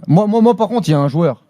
Moi, par contre, il y a un joueur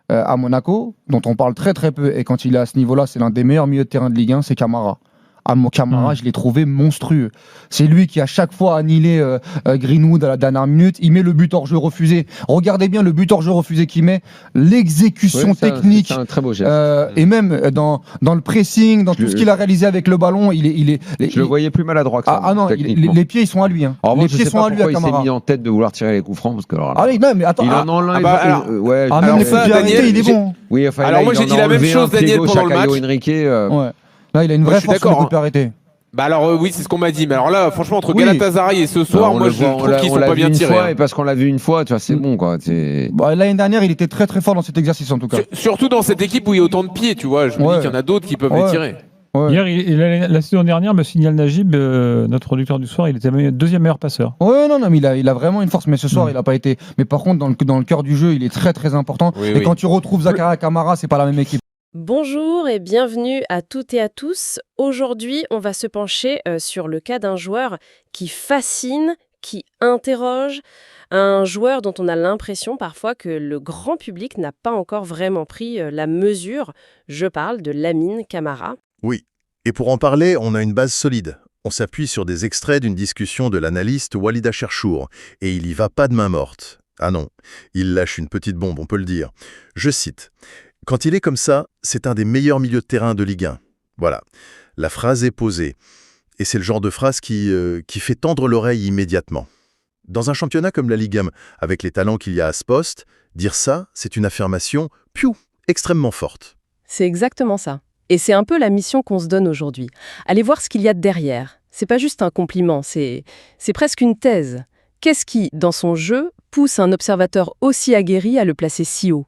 à Monaco dont on parle très très peu, et quand il est à ce niveau-là, c'est l'un des meilleurs milieux de terrain de Ligue 1, c'est Camara. Ah, mon Camara, je l'ai trouvé monstrueux. C'est lui qui, à chaque fois, annihilé Greenwood à la dernière minute. Il met le but hors jeu refusé. Regardez bien le but hors jeu refusé qu'il met. L'exécution technique. C'est un très beau geste. Et même dans le pressing, dans tout ce qu'il a réalisé avec le ballon, je le voyais plus maladroit que ça. Ah non, les pieds, ils sont à lui. Hein. Alors, les pieds pieds sont à lui, à Camara. Il s'est mis en tête de vouloir tirer les coups francs. Parce que, alors, ah oui, non, mais attends. Il en enlève. Même les coups Daniel, il est bon. Oui, enfin, alors, moi, j'ai dit la même chose, Daniel, pendant le match. Enrique, ouais. Là, il a une vraie force sur les coups de pied arrêtés. Bah alors oui, c'est ce qu'on m'a dit. Mais alors là, franchement, entre Galatasaray et ce soir, moi je trouve qu'ils sont pas bien tirés. Et parce qu'on l'a vu une fois, tu vois, c'est bon quoi. L'année dernière, il était très très fort dans cet exercice en tout cas. Surtout dans cette équipe où il y a autant de pieds, tu vois. Je me dis qu'il y en a d'autres qui peuvent les tirer. Ouais. Hier, la saison dernière, me signale Najib, notre producteur du soir, il était deuxième meilleur passeur. Oui, non, mais il a vraiment une force, mais ce soir, il n'a pas été. Mais par contre, dans le cœur du jeu, il est très très important. Et quand tu retrouves Zakaria Kamara, c'est pas la même équipe. Bonjour et bienvenue à toutes et à tous. Aujourd'hui, on va se pencher sur le cas d'un joueur qui fascine, qui interroge, un joueur dont on a l'impression parfois que le grand public n'a pas encore vraiment pris la mesure. Je parle de Lamine Camara. Oui, et pour en parler, on a une base solide. On s'appuie sur des extraits d'une discussion de l'analyste Walid Cherchour, et il y va pas de main morte. Ah non, il lâche une petite bombe, on peut le dire. Je cite. Quand il est comme ça, c'est un des meilleurs milieux de terrain de Ligue 1. Voilà, la phrase est posée. Et c'est le genre de phrase qui fait tendre l'oreille immédiatement. Dans un championnat comme la Ligue 1, avec les talents qu'il y a à ce poste, dire ça, c'est une affirmation, extrêmement forte. C'est exactement ça. Et c'est un peu la mission qu'on se donne aujourd'hui. Allez voir ce qu'il y a derrière. C'est pas juste un compliment, c'est presque une thèse. Qu'est-ce qui, dans son jeu, pousse un observateur aussi aguerri à le placer si haut ?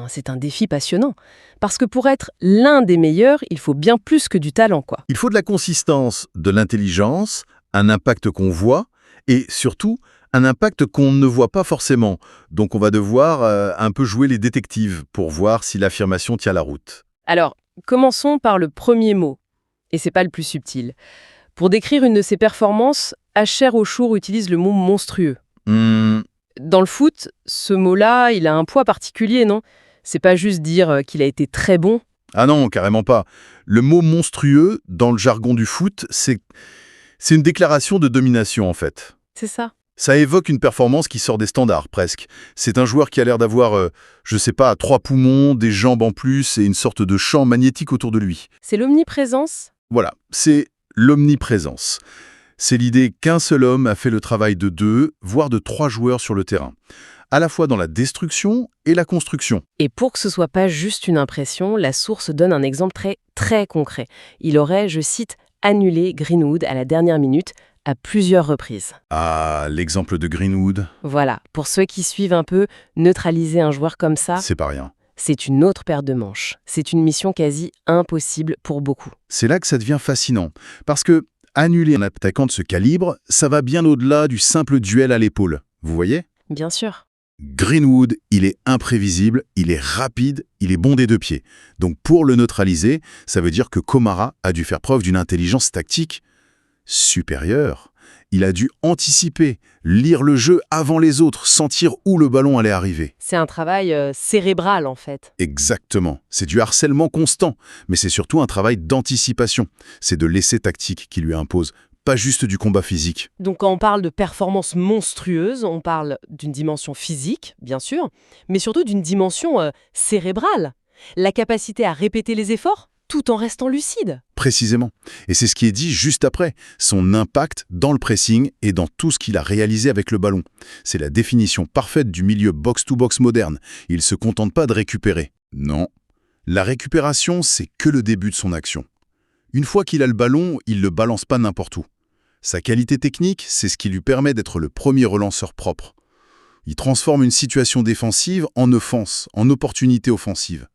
C'est un défi passionnant. Parce que pour être l'un des meilleurs, il faut bien plus que du talent, quoi. Il faut de la consistance, de l'intelligence, un impact qu'on voit, et surtout, un impact qu'on ne voit pas forcément. Donc on va devoir un peu jouer les détectives pour voir si l'affirmation tient la route. Alors, commençons par le premier mot. Et c'est pas le plus subtil. Pour décrire une de ses performances, Asher Ochour utilise le mot monstrueux. Dans le foot, ce mot-là, il a un poids particulier, non ? C'est pas juste dire qu'il a été très bon. Ah non, carrément pas. Le mot monstrueux, dans le jargon du foot, c'est une déclaration de domination, en fait. C'est ça. Ça évoque une performance qui sort des standards, presque. C'est un joueur qui a l'air d'avoir, 3 poumons, des jambes en plus et une sorte de champ magnétique autour de lui. C'est l'omniprésence ? Voilà, c'est l'omniprésence. C'est l'idée qu'un seul homme a fait le travail de 2, voire de 3 joueurs sur le terrain, à la fois dans la destruction et la construction. Et pour que ce soit pas juste une impression, la source donne un exemple très, très concret. Il aurait, je cite, annulé Greenwood à la dernière minute à plusieurs reprises. Ah, l'exemple de Greenwood. Voilà, pour ceux qui suivent un peu, neutraliser un joueur comme ça, c'est pas rien. C'est une autre paire de manches. C'est une mission quasi impossible pour beaucoup. C'est là que ça devient fascinant, parce que annuler un attaquant de ce calibre, ça va bien au-delà du simple duel à l'épaule. Vous voyez ? Bien sûr. Greenwood, il est imprévisible, il est rapide, il est bon des 2 pieds. Donc pour le neutraliser, ça veut dire que Kamara a dû faire preuve d'une intelligence tactique supérieure. Il a dû anticiper, lire le jeu avant les autres, sentir où le ballon allait arriver. C'est un travail cérébral, en fait. Exactement. C'est du harcèlement constant, mais c'est surtout un travail d'anticipation. C'est de l'essai tactique qui lui impose, pas juste du combat physique. Donc quand on parle de performance monstrueuse, on parle d'une dimension physique, bien sûr, mais surtout d'une dimension cérébrale. La capacité à répéter les efforts tout en restant lucide. Précisément. Et c'est ce qui est dit juste après. Son impact dans le pressing et dans tout ce qu'il a réalisé avec le ballon. C'est la définition parfaite du milieu box-to-box moderne. Il ne se contente pas de récupérer. Non. La récupération, c'est que le début de son action. Une fois qu'il a le ballon, il ne le balance pas n'importe où. Sa qualité technique, c'est ce qui lui permet d'être le premier relanceur propre. Il transforme une situation défensive en offense, en opportunité offensive.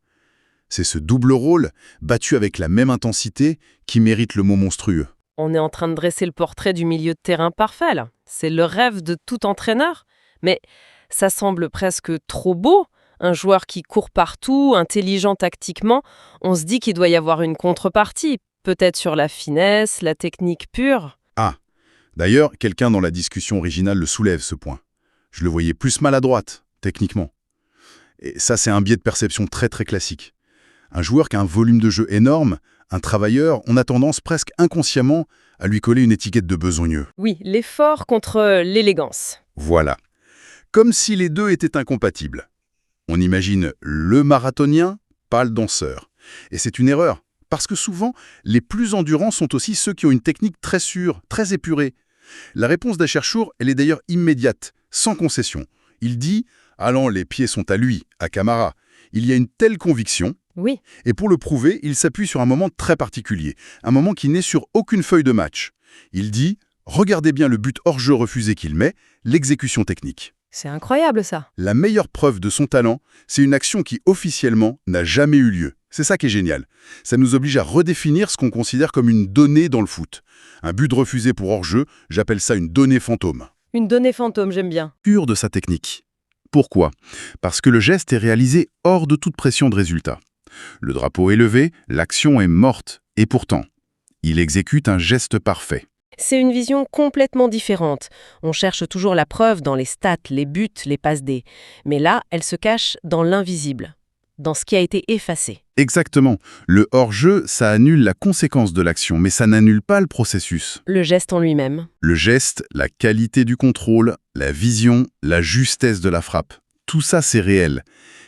C'est ce double rôle, battu avec la même intensité, qui mérite le mot monstrueux. On est en train de dresser le portrait du milieu de terrain parfait, là. C'est le rêve de tout entraîneur. Mais ça semble presque trop beau. Un joueur qui court partout, intelligent tactiquement, on se dit qu'il doit y avoir une contrepartie. Peut-être sur la finesse, la technique pure. Ah, d'ailleurs, quelqu'un dans la discussion originale le soulève, ce point. Je le voyais plus maladroite, techniquement. Et ça, c'est un biais de perception très très classique. Un joueur qui a un volume de jeu énorme, un travailleur, on a tendance presque inconsciemment à lui coller une étiquette de besogneux. Oui, l'effort contre l'élégance. Voilà. Comme si les deux étaient incompatibles. On imagine le marathonien, pas le danseur. Et c'est une erreur, parce que souvent, les plus endurants sont aussi ceux qui ont une technique très sûre, très épurée. La réponse d'Acherchour, elle est d'ailleurs immédiate, sans concession. Il dit « Allons, les pieds sont à lui, à Camara ». Il y a une telle conviction, Oui. et pour le prouver, il s'appuie sur un moment très particulier, un moment qui n'est sur aucune feuille de match. Il dit « Regardez bien le but hors-jeu refusé qu'il met, l'exécution technique ». C'est incroyable ça. La meilleure preuve de son talent, c'est une action qui officiellement n'a jamais eu lieu. C'est ça qui est génial. Ça nous oblige à redéfinir ce qu'on considère comme une donnée dans le foot. Un but refusé pour hors-jeu, j'appelle ça une donnée fantôme. Une donnée fantôme, j'aime bien. Pure de sa technique. Pourquoi? Parce que le geste est réalisé hors de toute pression de résultat. Le drapeau est levé, l'action est morte, et pourtant, il exécute un geste parfait. C'est une vision complètement différente. On cherche toujours la preuve dans les stats, les buts, les passes D. Mais là, elle se cache dans l'invisible, dans ce qui a été effacé. Exactement. Le hors-jeu, ça annule la conséquence de l'action, mais ça n'annule pas le processus. Le geste en lui-même. Le geste, la qualité du contrôle, la vision, la justesse de la frappe. Tout ça, c'est réel.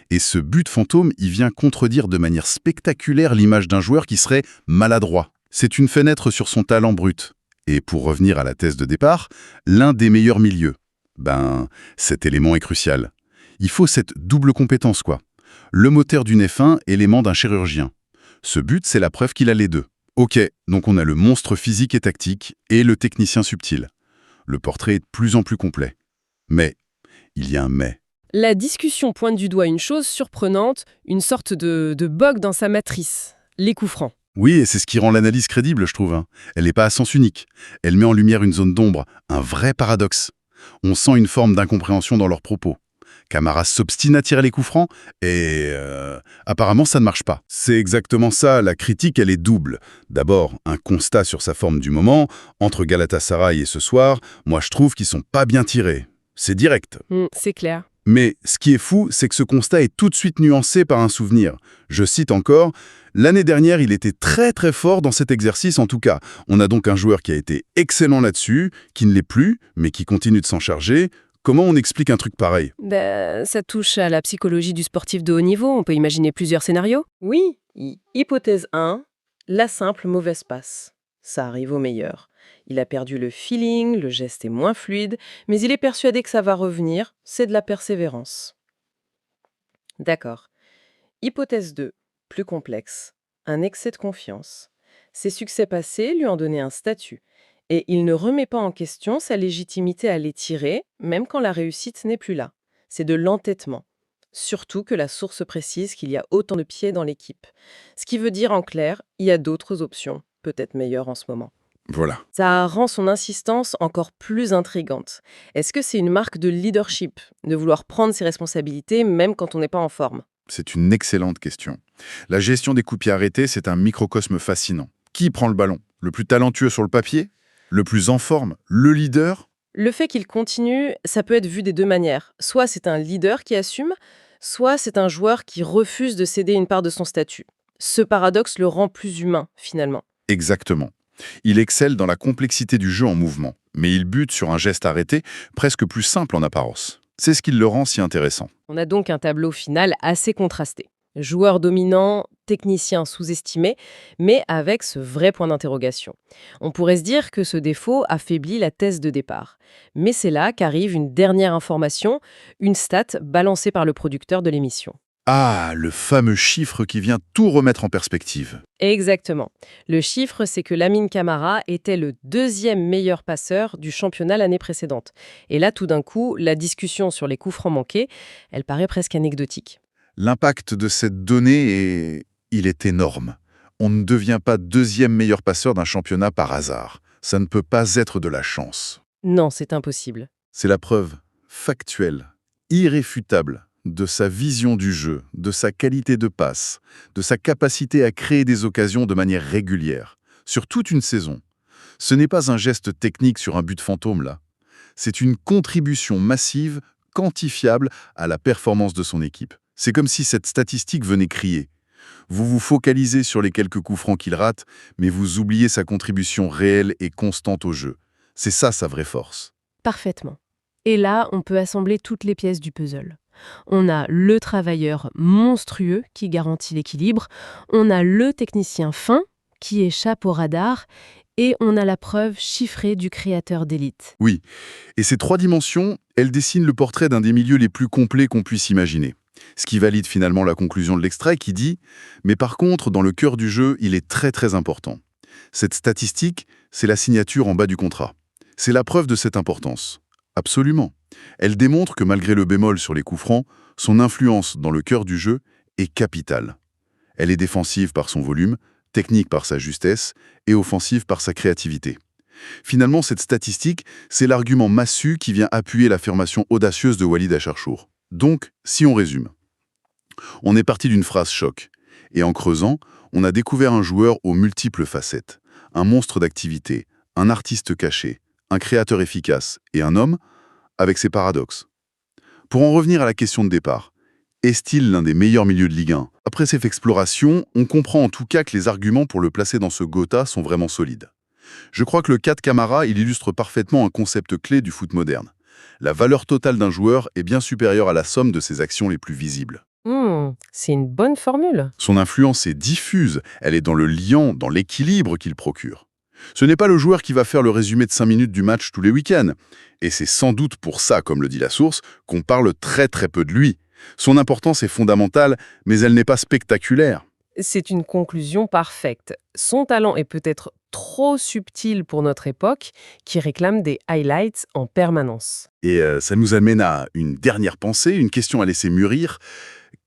Et ce but fantôme, il vient contredire de manière spectaculaire l'image d'un joueur qui serait maladroit. C'est une fenêtre sur son talent brut. Et pour revenir à la thèse de départ, l'un des meilleurs milieux. Cet élément est crucial. Il faut cette double compétence, quoi. Le moteur d'une F1, élément d'un chirurgien. Ce but, c'est la preuve qu'il a les deux. Ok, donc on a le monstre physique et tactique et le technicien subtil. Le portrait est de plus en plus complet. Mais, il y a un mais. La discussion pointe du doigt une chose surprenante, une sorte de bug dans sa matrice, les coups francs. Oui, et c'est ce qui rend l'analyse crédible, je trouve. Elle n'est pas à sens unique. Elle met en lumière une zone d'ombre, un vrai paradoxe. On sent une forme d'incompréhension dans leurs propos. Camara s'obstine à tirer les coups francs et apparemment ça ne marche pas. C'est exactement ça, la critique elle est double. D'abord, un constat sur sa forme du moment, entre Galatasaray et ce soir, moi je trouve qu'ils sont pas bien tirés. C'est direct. C'est clair. Mais ce qui est fou, c'est que ce constat est tout de suite nuancé par un souvenir. Je cite encore, « L'année dernière, il était très très fort dans cet exercice en tout cas. On a donc un joueur qui a été excellent là-dessus, qui ne l'est plus, mais qui continue de s'en charger. Comment on explique un truc pareil ?» Ça touche à la psychologie du sportif de haut niveau, on peut imaginer plusieurs scénarios. Oui, hypothèse 1, la simple mauvaise passe. Ça arrive au meilleur. Il a perdu le feeling, le geste est moins fluide, mais il est persuadé que ça va revenir, c'est de la persévérance. D'accord. Hypothèse 2, plus complexe. Un excès de confiance. Ses succès passés lui ont donné un statut. Et il ne remet pas en question sa légitimité à les tirer, même quand la réussite n'est plus là. C'est de l'entêtement. Surtout que la source précise qu'il y a autant de pieds dans l'équipe. Ce qui veut dire en clair, il y a d'autres options, peut-être meilleures en ce moment. Voilà. Ça rend son insistance encore plus intrigante. Est-ce que c'est une marque de leadership, de vouloir prendre ses responsabilités même quand on n'est pas en forme? C'est une excellente question. La gestion des coups pieds arrêtés, c'est un microcosme fascinant. Qui prend le ballon? Le plus talentueux sur le papier? Le plus en forme? Le leader? Le fait qu'il continue, ça peut être vu des deux manières. Soit c'est un leader qui assume, soit c'est un joueur qui refuse de céder une part de son statut. Ce paradoxe le rend plus humain, finalement. Exactement. Il excelle dans la complexité du jeu en mouvement, mais il bute sur un geste arrêté presque plus simple en apparence. C'est ce qui le rend si intéressant. On a donc un tableau final assez contrasté. Joueur dominant, technicien sous-estimé, mais avec ce vrai point d'interrogation. On pourrait se dire que ce défaut affaiblit la thèse de départ. Mais c'est là qu'arrive une dernière information, une stat balancée par le producteur de l'émission. Ah, le fameux chiffre qui vient tout remettre en perspective. Exactement. Le chiffre, c'est que Lamine Camara était le 2e meilleur passeur du championnat l'année précédente. Et là, tout d'un coup, la discussion sur les coups francs manqués, elle paraît presque anecdotique. L'impact de cette donnée il est énorme. On ne devient pas 2e meilleur passeur d'un championnat par hasard. Ça ne peut pas être de la chance. Non, c'est impossible. C'est la preuve factuelle, irréfutable, de sa vision du jeu, de sa qualité de passe, de sa capacité à créer des occasions de manière régulière, sur toute une saison. Ce n'est pas un geste technique sur un but fantôme, là. C'est une contribution massive, quantifiable à la performance de son équipe. C'est comme si cette statistique venait crier. Vous vous focalisez sur les quelques coups francs qu'il rate, mais vous oubliez sa contribution réelle et constante au jeu. C'est ça sa vraie force. Parfaitement. Et là, on peut assembler toutes les pièces du puzzle. On a le travailleur monstrueux qui garantit l'équilibre, on a le technicien fin qui échappe au radar, et on a la preuve chiffrée du créateur d'élite. Oui, et ces 3 dimensions, elles dessinent le portrait d'un des milieux les plus complets qu'on puisse imaginer. Ce qui valide finalement la conclusion de l'extrait qui dit « Mais par contre, dans le cœur du jeu, il est très très important. » Cette statistique, c'est la signature en bas du contrat. C'est la preuve de cette importance. Absolument. Elle démontre que malgré le bémol sur les coups francs, son influence dans le cœur du jeu est capitale. Elle est défensive par son volume, technique par sa justesse et offensive par sa créativité. Finalement, cette statistique, c'est l'argument massu qui vient appuyer l'affirmation audacieuse de Walid Acharchour. Donc, si on résume, on est parti d'une phrase choc, et en creusant, on a découvert un joueur aux multiples facettes, un monstre d'activité, un artiste caché, un créateur efficace et un homme avec ses paradoxes. Pour en revenir à la question de départ, est-il l'un des meilleurs milieux de Ligue 1 ? Après cette exploration, on comprend en tout cas que les arguments pour le placer dans ce Gotha sont vraiment solides. Je crois que le cas de Camara, il illustre parfaitement un concept clé du foot moderne. La valeur totale d'un joueur est bien supérieure à la somme de ses actions les plus visibles. C'est une bonne formule. Son influence est diffuse, elle est dans le lien, dans l'équilibre qu'il procure. Ce n'est pas le joueur qui va faire le résumé de 5 minutes du match tous les week-ends. Et c'est sans doute pour ça, comme le dit la source, qu'on parle très très peu de lui. Son importance est fondamentale, mais elle n'est pas spectaculaire. C'est une conclusion parfaite. Son talent est peut-être trop subtil pour notre époque, qui réclame des highlights en permanence. Et ça nous amène à une dernière pensée, une question à laisser mûrir.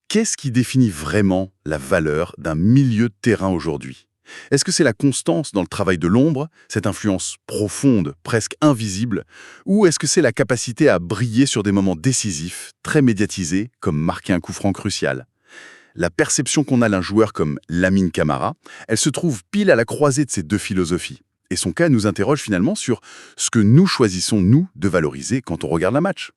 Qu'est-ce qui définit vraiment la valeur d'un milieu de terrain aujourd'hui ? Est-ce que c'est la constance dans le travail de l'ombre, cette influence profonde, presque invisible, ou est-ce que c'est la capacité à briller sur des moments décisifs, très médiatisés, comme marquer un coup franc crucial ? La perception qu'on a d'un joueur comme Lamine Camara, elle se trouve pile à la croisée de ces 2 philosophies. Et son cas nous interroge finalement sur ce que nous choisissons, nous, de valoriser quand on regarde un match.